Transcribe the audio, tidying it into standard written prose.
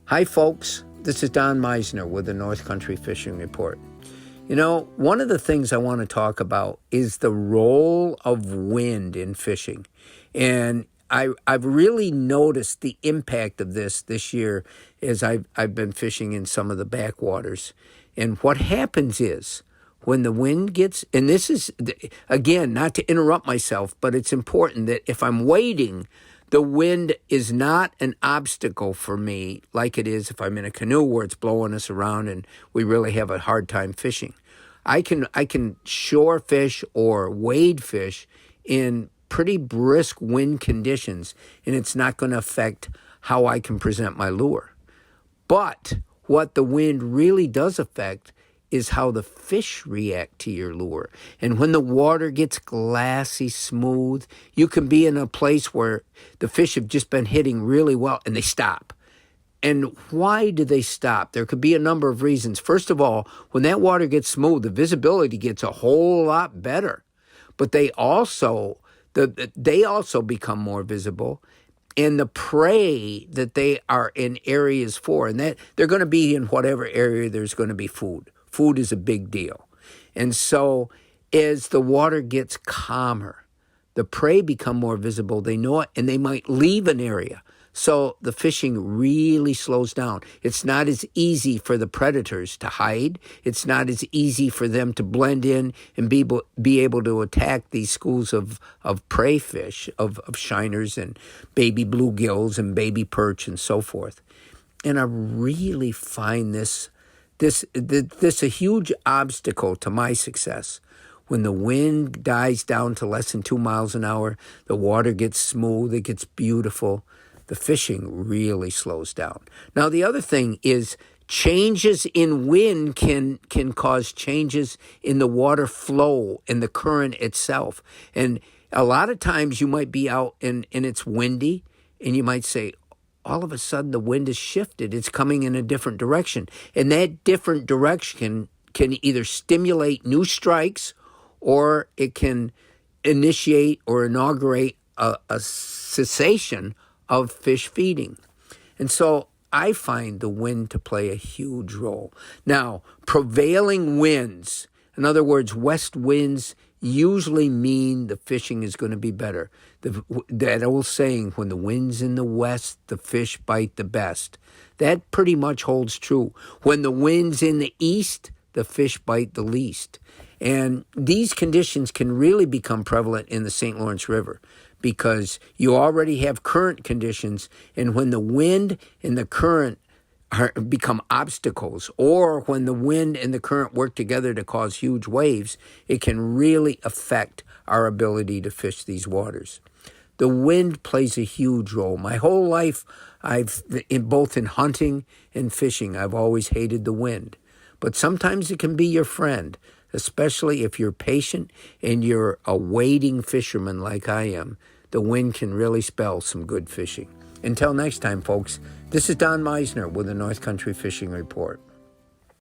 Hi, folks. This is Don Meisner with the North Country Fishing Report. You know, one of the things I want to talk about is the role of wind in fishing. And I've really noticed the impact of this year as I've been fishing in some of the backwaters. And what happens is when the wind gets, and this is, again, not to interrupt myself, but it's important that if I'm wading, the wind is not an obstacle for me like it is if I'm in a canoe where it's blowing us around and we really have a hard time fishing. I can shore fish or wade fish in pretty brisk wind conditions, and it's not going to affect how I can present my lure. But what the wind really does affect is how the fish react to your lure. And when the water gets glassy smooth, you can be in a place where the fish have just been hitting really well and they stop. And why do they stop? There could be a number of reasons. First of all, when that water gets smooth, the visibility gets a whole lot better. But they also become more visible. And the prey that they are in areas for, and that they're going to be in whatever area there's going to be food. Food is a big deal. And so as the water gets calmer, the prey become more visible. They know it, and they might leave an area. So the fishing really slows down. It's not as easy for the predators to hide. It's not as easy for them to blend in and be able to attack these schools of prey fish, of shiners and baby bluegills and baby perch and so forth. And I really find this a huge obstacle to my success. When the wind dies down to less than 2 miles an hour, the water gets smooth, it gets beautiful, the fishing really slows down. Now, the other thing is changes in wind can cause changes in the water flow and the current itself. And a lot of times you might be out and it's windy, and you might say, all of a sudden the wind has shifted. It's coming in a different direction. And that different direction can either stimulate new strikes or it can initiate or inaugurate a cessation of fish feeding. And so I find the wind to play a huge role. Now, prevailing winds, in other words, west winds, usually mean the fishing is going to be better. That old saying, when the wind's in the west, the fish bite the best. That pretty much holds true. When the wind's in the east, the fish bite the least. And these conditions can really become prevalent in the St. Lawrence River because you already have current conditions, and when the wind and the current become obstacles, or when the wind and the current work together to cause huge waves, it can really affect our ability to fish these waters. The wind plays a huge role. My whole life, both in hunting and fishing, I've always hated the wind. But sometimes it can be your friend, especially if you're patient and you're a wading fisherman like I am. The wind can really spell some good fishing. Until next time, folks, this is Don Meisner with the North Country Fishing Report.